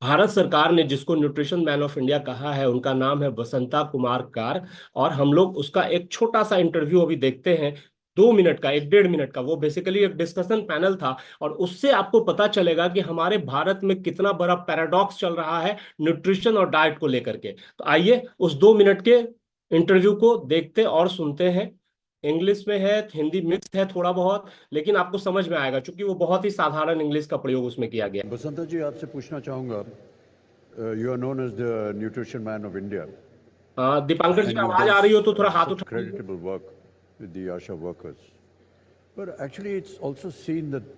भारत सरकार ने जिसको न्यूट्रिशन मैन ऑफ इंडिया कहा है, उनका नाम है बसंता कुमार कार। और हम लोग उसका एक छोटा सा इंटरव्यू अभी देखते हैं, 2 मिनट का, 1 डेढ़ मिनट का। वो बेसिकली एक डिस्कशन पैनल था, और उससे आपको पता चलेगा कि हमारे भारत में कितना बड़ा पैराडॉक्स चल रहा है न्यूट्रिशन और डाइट को लेकर के। तो आइए उस 2 मिनट के इंटरव्यू को देखते और सुनते हैं। इंग्लिश में है, हिंदी मिक्स है थोड़ा बहुत, लेकिन आपको समझ में आएगा क्योंकि वो बहुत ही साधारण इंग्लिश का प्रयोग उसमें किया गया बसंता जी, आपसे पूछना चाहूँगा, you are known as the nutrition man of India है। दीपांकर जी and you've आवाज done आ रही हो तो थोड़ा हाथ such उठा लीजिए। creditable work with the ASHA workers. But actually, it's also seen that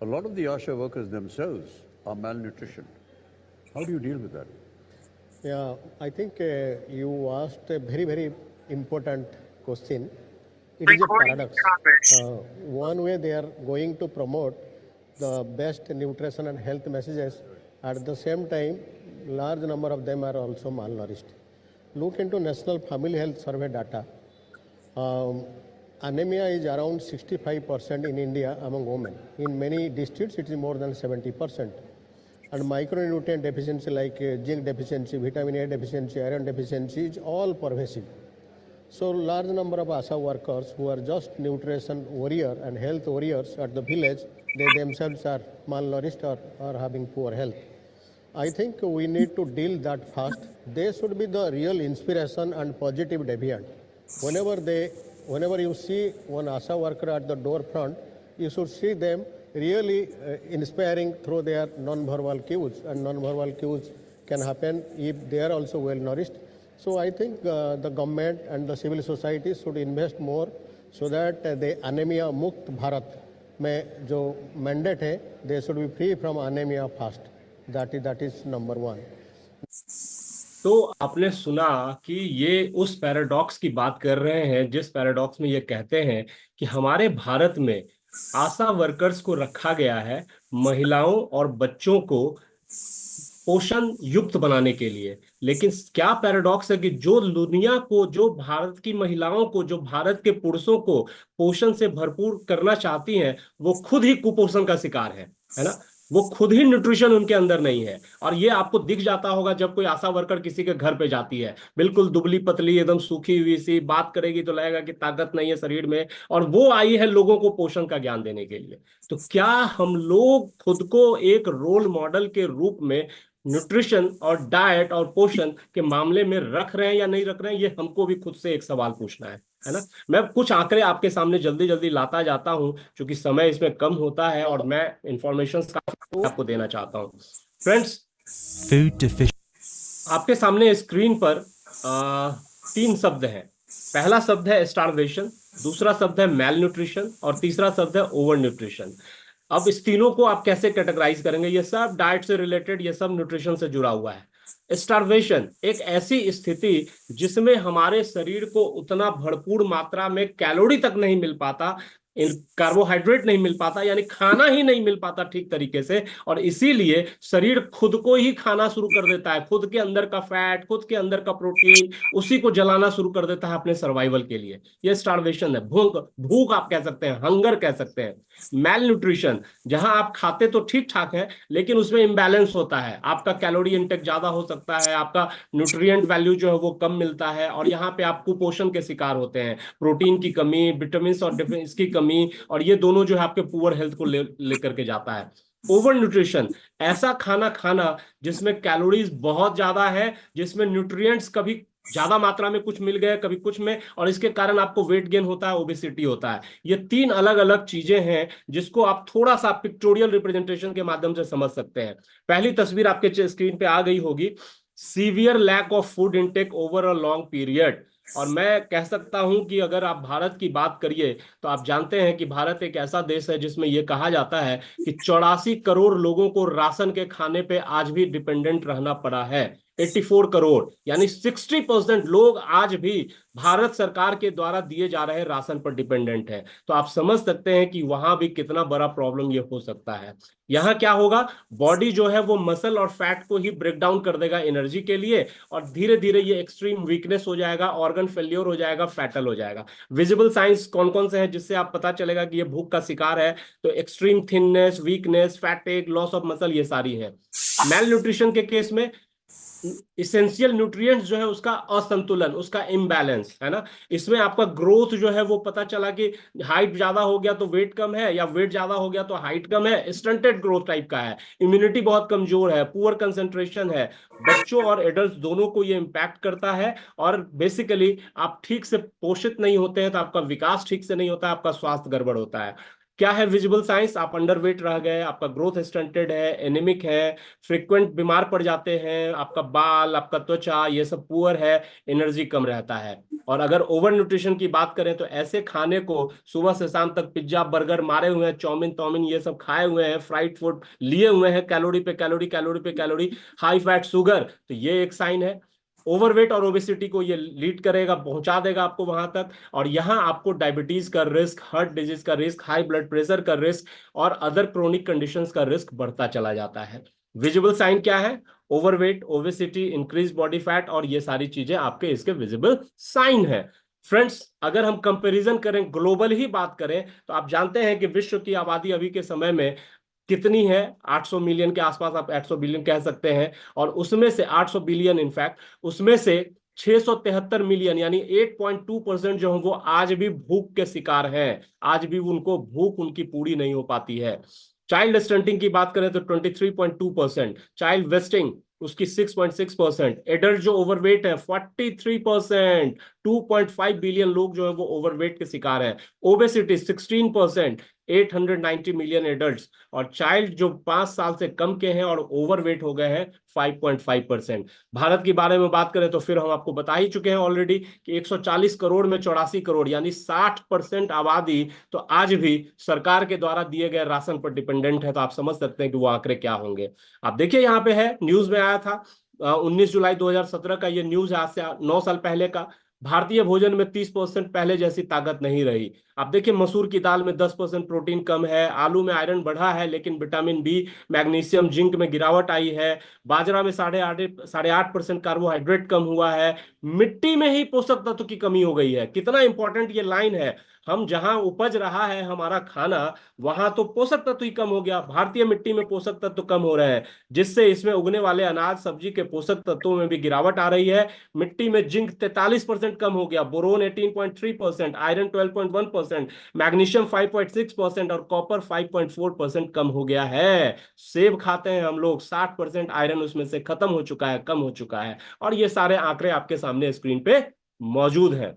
a lot of the ASHA workers themselves are malnutrition. How do you deal with that? Yeah, I think you asked a very, very important question. It is a paradox. One way they are going to promote the best nutrition and health messages, at the same time, large number of them are also malnourished. Look into National Family Health Survey data. Um, Anemia is around 65% in India among women. In many districts, it is more than 70%. And micronutrient deficiency like zinc deficiency, vitamin A deficiency, iron deficiency is all pervasive. So large number of ASHA workers who are just nutrition warrior and health warriors at the village, they themselves are malnourished or are having poor health. I think we need to deal that fast. They should be the real inspiration and positive deviant. Whenever you see one ASHA worker at the door front, you should see them really inspiring through their non-verbal cues, and non-verbal cues can happen if they are also well nourished. So I think the government and the civil society should invest more so that the anemia mukt Bharat में जो mandate है, they should be free from anemia fast. That is number one. तो आपने सुना कि ये उस paradox की बात कर रहे हैं, जिस पैराडॉक्स में ये कहते हैं कि हमारे भारत में आशा वर्कर्स को रखा गया है महिलाओं और बच्चों को पोषण युक्त बनाने के लिए। लेकिन क्या पैराडॉक्स है कि जो दुनिया को, जो भारत की महिलाओं को, जो भारत के पुरुषों को पोषण से भरपूर करना चाहती हैं, वो खुद ही कुपोषण का शिकार है ना। वो खुद ही न्यूट्रिशन उनके अंदर नहीं है। और ये आपको दिख जाता होगा जब कोई आशा वर्कर किसी के घर पे जाती है, बिल्कुल दुबली पतली, एकदम सूखी हुई सी, बात करेगी तो लगेगा कि ताकत नहीं है शरीर में, और वो आई है लोगों को पोषण का ज्ञान देने के लिए। तो क्या हम लोग खुद को एक रोल मॉडल के रूप में न्यूट्रिशन और डाइट और पोषण के मामले में रख रहे हैं या नहीं रख रहे हैं? ये हमको भी खुद से एक सवाल पूछना है ना। मैं कुछ आंकड़े आपके सामने जल्दी जल्दी लाता जाता हूं, क्योंकि समय इसमें कम होता है और मैं इंफॉर्मेशन आपको देना चाहता हूं। Friends, Food deficiency. आपके सामने स्क्रीन पर 3 शब्द हैं। पहला शब्द है स्टारवेशन, दूसरा शब्द है मैल न्यूट्रिशन, और तीसरा शब्द है ओवर न्यूट्रिशन। अब इस तीनों को आप कैसे कैटेगराइज करेंगे? ये सब डाइट से रिलेटेड, ये सब न्यूट्रिशन से जुड़ा हुआ है। स्टारवेशन एक ऐसी स्थिति जिसमें हमारे शरीर को उतना भरपूर मात्रा में कैलोरी तक नहीं मिल पाता, कार्बोहाइड्रेट नहीं मिल पाता, यानी खाना ही नहीं मिल पाता ठीक तरीके से, और इसीलिए शरीर खुद को ही खाना शुरू कर देता है। खुद के अंदर का फैट, खुद के अंदर का प्रोटीन, उसी को जलाना शुरू कर देता है अपने सर्वाइवल के लिए। यह स्टारवेशन है, भूख, भूख आप कह सकते हैं, हंगर कह सकते हैं। मैल न्यूट्रिशन, जहां आप खाते तो ठीक ठाक है, लेकिन उसमें इम्बैलेंस होता है, आपका कैलोरी इंटेक ज्यादा हो सकता है, आपका न्यूट्रिएंट वैल्यू जो है वो कम मिलता है, और यहाँ पे आप कुपोषण के शिकार होते हैं। प्रोटीन की कमी, विटामिन और इसकी कमी, और ये दोनों जो है आपके पुअर हेल्थ को लेकर के जाता है। ओवर न्यूट्रिशन, ऐसा खाना खाना जिसमें कैलोरीज बहुत ज्यादा है, जिसमें न्यूट्रिएंट्स कभी ज्यादा मात्रा में कुछ मिल गए, कभी कुछ में, और इसके कारण आपको वेट गेन होता है, ओबेसिटी होता है। ये 3 अलग अलग चीजें हैं जिसको आप थोड़ा सा पिक्टोरियल रिप्रेजेंटेशन के माध्यम से समझ सकते हैं। पहली तस्वीर आपके स्क्रीन पे आ गई होगी, severe lack of food intake over a long period. और मैं कह सकता हूं कि अगर आप भारत की बात करिए तो आप जानते हैं कि भारत एक ऐसा देश है जिसमें यह कहा जाता है कि 84 करोड़ लोगों को राशन के खाने पे आज भी डिपेंडेंट रहना पड़ा है। 84 करोड़, यानी 60% लोग आज भी भारत सरकार के द्वारा दिए जा रहे राशन पर डिपेंडेंट है। तो आप समझ सकते हैं कि वहां भी कितना बड़ा प्रॉब्लम ये हो सकता है। यहाँ क्या होगा, बॉडी जो है वो मसल और फैट को ही ब्रेक डाउन कर देगा एनर्जी के लिए, और धीरे धीरे ये एक्सट्रीम वीकनेस हो जाएगा, ऑर्गन फेल्योर हो जाएगा, फैटल हो जाएगा। विजिबल साइंस कौन कौन से हैं जिससे आप पता चलेगा कि ये भूख का शिकार है? तो extreme thinness, weakness, fatigue, loss of muscle, ये सारी है। मेल न्यूट्रिशन के केस में इसेंशियल न्यूट्रिएंट्स जो है उसका असंतुलन, उसका इम्बैलेंस है ना। इसमें आपका ग्रोथ जो है वो पता चला कि हाइट ज्यादा हो गया तो वेट कम है, या वेट ज्यादा हो गया तो हाइट कम है, स्टंटेड ग्रोथ टाइप का है, इम्यूनिटी बहुत कमजोर है, पुअर कंसंट्रेशन है। बच्चों और एडल्ट दोनों को ये इम्पैक्ट करता है, और बेसिकली आप ठीक से पोषित नहीं होते हैं तो आपका विकास ठीक से नहीं होता, आपका स्वास्थ्य गड़बड़ होता है। क्या है विजिबल साइंस? आप अंडरवेट रह गए, आपका ग्रोथ स्टंटेड है, एनीमिक है, फ्रीक्वेंट बीमार पड़ जाते हैं, आपका बाल, आपका त्वचा, ये सब पुअर है, एनर्जी कम रहता है। और अगर ओवर न्यूट्रिशन की बात करें तो ऐसे खाने को सुबह से शाम तक पिज्जा बर्गर मारे हुए हैं, चाउमीन तौमीन ये सब खाए हुए हैं, फ्राइड फूड लिए हुए हैं, कैलोरी पे कैलोरी, कैलोरी पे कैलोरी, हाई फैट, शुगर, तो ये एक साइन है। ओवरवेट और ओबेसिटी को ये लीड करेगा, पहुंचा देगा आपको वहां तक, और यहां आपको डायबिटीज का रिस्क, हार्ट डिजीज का रिस्क, हाई ब्लड प्रेशर का रिस्क और अदर क्रोनिक कंडीशंस का रिस्क बढ़ता चला जाता है। विजिबल साइन क्या है? Overweight, obesity, increase body fat, और ये सारी चीजें आपके इसके विजिबल साइन है। फ्रेंड्स, अगर हम कंपैरिजन करें, ग्लोबल ही बात करें, तो आप जानते हैं कि विश्व की आबादी अभी के समय में कितनी है? 800 मिलियन के आसपास, आप 800 बिलियन कह सकते हैं, और उसमें से 800 बिलियन इनफैक्ट, उसमें से 673 मिलियन यानी 8.2% जो है वो आज भी भूख के शिकार हैं, आज भी उनको भूख उनकी पूरी नहीं हो पाती है। चाइल्ड स्टंटिंग की बात करें तो 23.2%, चाइल्ड वेस्टिंग उसकी 6.6%, एडल्ट जो ओवरवेट है 43%, 2.5 बिलियन लोग जो है वो ओवरवेट के शिकार हैं। ओबेसिटी 16%, 890 मिलियन एडल्ट्स, और चाइल्ड जो 5 साल से कम के हैं और ओवरवेट हो गए हैं 5.5%। भारत के बारे में बात करें तो फिर हम आपको बता ही चुके हैं ऑलरेडी कि 140 करोड़ में 84 करोड़ यानी 60% आबादी तो आज भी सरकार के द्वारा दिए गए राशन पर डिपेंडेंट है। तो आप समझ सकते हैं कि वो आंकड़े क्या होंगे। आप देखिए यहाँ पे है, न्यूज में आया था 19 जुलाई 2017 का ये न्यूज है, आज से 9 साल पहले का। भारतीय भोजन में 30% पहले जैसी ताकत नहीं रही। आप देखिए मसूर की दाल में 10% प्रोटीन कम है, आलू में आयरन बढ़ा है लेकिन विटामिन बी, मैग्नीशियम, जिंक में गिरावट आई है, बाजरा में 8.5% कार्बोहाइड्रेट कम हुआ है, मिट्टी में ही पोषक तत्व की कमी हो गई है। कितना इंपॉर्टेंट ये लाइन है, हम जहां उपज रहा है हमारा खाना वहां तो पोषक तत्व ही कम हो गया, भारतीय मिट्टी में पोषक तत्व कम हो रहे हैं, जिससे इसमें उगने वाले अनाज सब्जी के पोषक तत्वों में भी गिरावट आ रही है। मिट्टी में जिंक 43% कम हो गया, बोरोन 18.3%, आयरन 12.1%, मैग्नीशियम 5.6% और कॉपर 5.4% कम हो गया है। सेब खाते हैं हम लोग, 60% आयरन उसमें से खत्म हो चुका है, कम हो चुका है, और ये सारे आंकड़े आपके सामने स्क्रीन पे मौजूद हैं।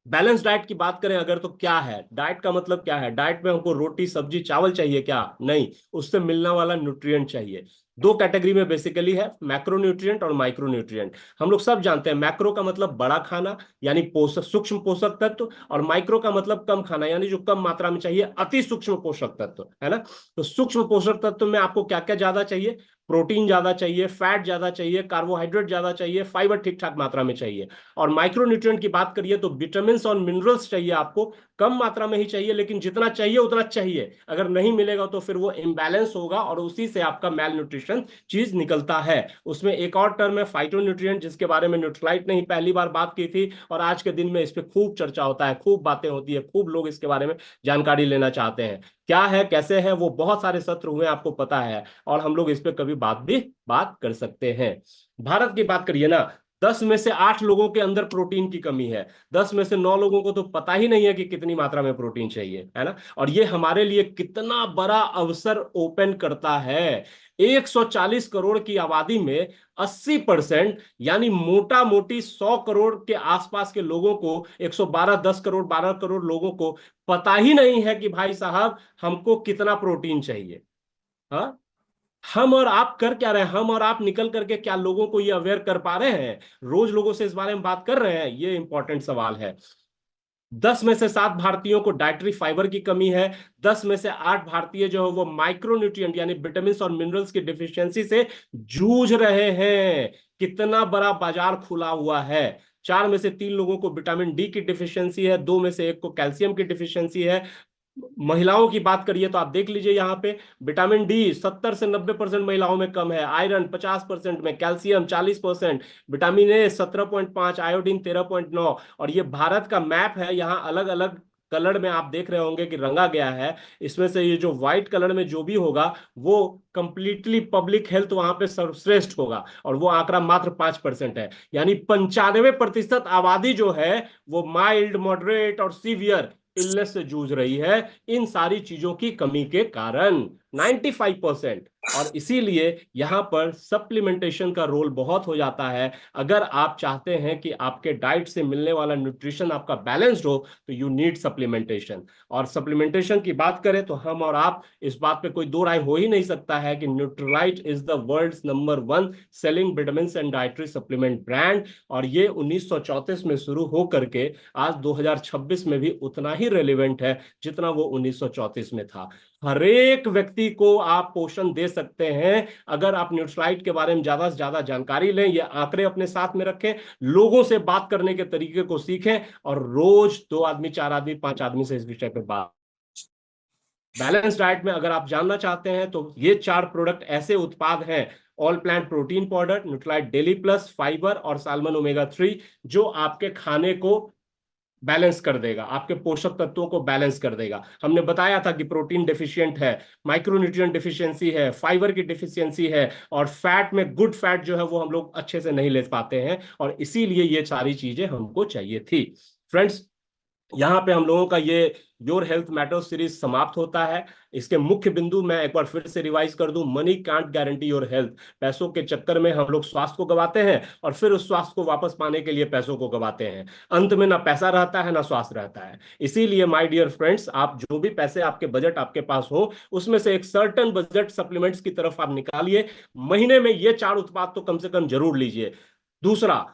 बैलेंस डाइट की बात करें अगर तो क्या है, डाइट का मतलब क्या है? डाइट में हमको रोटी सब्जी चावल चाहिए क्या? नहीं, उससे मिलने वाला न्यूट्रिएंट चाहिए। दो कैटेगरी में बेसिकली है, मैक्रो न्यूट्रिएंट और माइक्रो न्यूट्रिएंट। हम लोग सब जानते हैं मैक्रो का मतलब बड़ा खाना यानी पोषक सूक्ष्म पोषक तत्व, और माइक्रो का मतलब कम खाना यानी जो कम मात्रा में चाहिए, अति सूक्ष्म पोषक तत्व, है ना। तो सूक्ष्म पोषक तत्व में आपको क्या क्या ज्यादा चाहिए? प्रोटीन ज्यादा चाहिए, फैट ज्यादा चाहिए, कार्बोहाइड्रेट ज्यादा चाहिए, फाइबर ठीक ठाक मात्रा में चाहिए। और माइक्रोन्यूट्रिएंट की बात करिए तो विटामिन और मिनरल्स चाहिए आपको, कम मात्रा में ही चाहिए लेकिन जितना चाहिए उतना चाहिए। अगर नहीं मिलेगा तो फिर वो इम्बैलेंस होगा और उसी से आपका मेल न्यूट्रिशन चीज निकलता है। उसमें एक और टर्म है फाइटोन्यूट्रिएंट, जिसके बारे में न्यूट्रलाइट ने ही पहली बार बात की थी, और आज के दिन में इस पर खूब चर्चा होता है, खूब बातें होती है, खूब लोग इसके बारे में जानकारी लेना चाहते हैं। क्या है, कैसे है, वो बहुत सारे सत्र हुए आपको पता है, और हम लोग इस पर कभी बात कर सकते हैं। भारत की बात करिए ना, 10 में से 8 लोगों के अंदर प्रोटीन की कमी है, 10 में से 9 लोगों को तो पता ही नहीं है कि कितनी मात्रा में प्रोटीन चाहिए, है ना। और ये हमारे लिए कितना बड़ा अवसर ओपन करता है। 140 करोड़ की आबादी में 80% यानी मोटा मोटी 100 करोड़ के आसपास के लोगों को, 112, 10 करोड़ 12 करोड़ लोगों को पता ही नहीं है कि भाई साहब हमको कितना प्रोटीन चाहिए। हाँ, हम और आप कर क्या रहे हैं? हम और आप निकल करके क्या लोगों को ये अवेयर कर पा रहे हैं? रोज लोगों से इस बारे में बात कर रहे हैं? ये इंपॉर्टेंट सवाल है। 10 में से 7 भारतीयों को डाइटरी फाइबर की कमी है, 10 में से 8 भारतीय जो है वो माइक्रोन्यूट्रिएंट यानी विटामिन और मिनरल्स की डिफिशियंसी से जूझ रहे हैं। कितना बड़ा बाजार खुला हुआ है। 4 में से 3 लोगों को विटामिन डी की डिफिशियंसी है, 2 में से 1 को कैल्शियम की डिफिशियंसी है। महिलाओं की बात करिए तो आप देख लीजिए यहाँ पे विटामिन डी 70 से 90% महिलाओं में कम है, आयरन 50% में, कैल्शियम 40%, विटामिन ए 17.5, आयोडीन 13.9। और ये भारत का मैप है, यहाँ अलग अलग कलर में आप देख रहे होंगे कि रंगा गया है। इसमें से ये जो व्हाइट कलर में जो भी होगा वो कंप्लीटली पब्लिक हेल्थ वहां पे सर्वश्रेष्ठ होगा, और वो आंकड़ा मात्र 5% है। यानी 95% आबादी जो है वो माइल्ड, मॉडरेट और सीवियर इलनेस से जूझ रही है इन सारी चीजों की कमी के कारण, 95%। और इसीलिए यहां पर सप्लीमेंटेशन का रोल बहुत हो जाता है। अगर आप चाहते हैं कि आपके डाइट से मिलने वाला न्यूट्रिशन आपका बैलेंस्ड हो तो यू नीड सप्लीमेंटेशन। और सप्लीमेंटेशन की बात करें तो हम और आप इस बात पे कोई दो राय हो ही नहीं सकता है कि Nutrilite is the world's number 1 selling vitamin and dietary supplement brand. और ये 1934 में शुरू हो करके आज 2026 में भी उतना ही रेलिवेंट है जितना वो 1934 में था। हर एक व्यक्ति को आप पोषण दे सकते हैं अगर आप न्यूट्रीलाइट के बारे में ज्यादा से ज्यादा जानकारी लें, ये आंकड़े अपने साथ में रखें, लोगों से बात करने के तरीके को सीखें, और रोज 2 आदमी, 4 आदमी, 5 आदमी से इस विषय पे बात। बैलेंस डाइट में अगर आप जानना चाहते हैं तो ये 4 प्रोडक्ट ऐसे उत्पाद हैं, all plant protein powder, Nutrilite daily plus, fibre और साल्मन ओमेगा 3, जो आपके खाने को बैलेंस कर देगा, आपके पोषक तत्वों को बैलेंस कर देगा। हमने बताया था कि प्रोटीन डेफिशिएंट है, माइक्रोन्यूट्रिएंट डेफिशिएंसी है, फाइबर की डेफिशिएंसी है, और फैट में गुड फैट जो है वो हम लोग अच्छे से नहीं ले पाते हैं, और इसीलिए ये सारी चीजें हमको चाहिए थी। फ्रेंड्स, यहाँ पे हम लोगों का ये योर हेल्थ मैटर्स सीरीज समाप्त होता है। इसके मुख्य बिंदु मैं एक बार फिर से रिवाइज कर दूं, money can't guarantee your health. पैसों के चक्कर में हम लोग स्वास्थ्य को गवाते हैं, और फिर उस स्वास्थ्य को वापस पाने के लिए पैसों को गवाते हैं। अंत में ना पैसा रहता है ना स्वास्थ्य रहता है। इसीलिए माय डियर फ्रेंड्स, आप जो भी पैसे, आपके बजट आपके पास हो, उसमें से एक सर्टेन बजट सप्लीमेंट्स की तरफ आप निकालिए। महीने में ये 4 उत्पाद तो कम से कम जरूर लीजिए। दूसरा,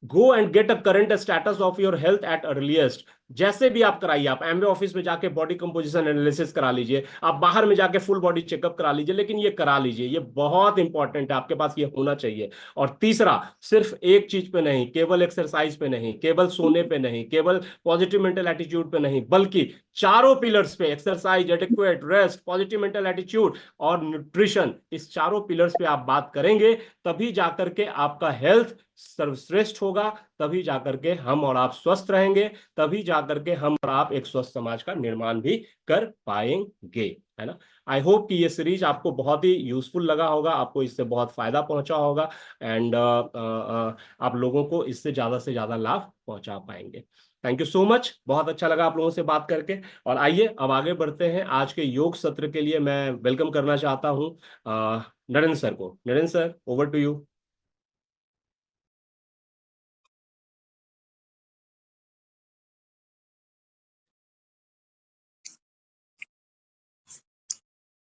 go and get a current status of your health at earliest. जैसे भी आप कराइए, आप एमवे ऑफिस में जाके बॉडी कंपोजिशन एनालिसिस करा लीजिए, आप बाहर में जाके फुल बॉडी चेकअप करा लीजिए, लेकिन ये करा लीजिए, ये बहुत इंपॉर्टेंट है, आपके पास ये होना चाहिए। और तीसरा, सिर्फ एक चीज पे नहीं, केवल एक्सरसाइज पे नहीं, केवल सोने पे नहीं, केवल पॉजिटिव मेंटल एटीट्यूड पे नहीं, बल्कि चारों पिलर्स पे, exercise, adequate rest, positive mental attitude और न्यूट्रिशन, इस चारों पिलर्स पे आप बात करेंगे, तभी जाकर के आपका हेल्थ सर्वश्रेष्ठ होगा, तभी जाकर के हम और आप स्वस्थ रहेंगे, तभी जाकर के हम और आप एक स्वस्थ समाज का निर्माण भी कर पाएंगे, है ना। आई होप कि ये सीरीज आपको बहुत ही यूजफुल लगा होगा, आपको इससे बहुत फायदा पहुंचा होगा, एंड आप लोगों को इससे ज्यादा लाभ पहुंचा पाएंगे। थैंक यू सो मच, बहुत अच्छा लगा आप लोगों से बात करके। और आइए अब आगे बढ़ते हैं। आज के योग सत्र के लिए मैं वेलकम करना चाहता हूं नरेंद्र सर को। Narendra sir, over to you.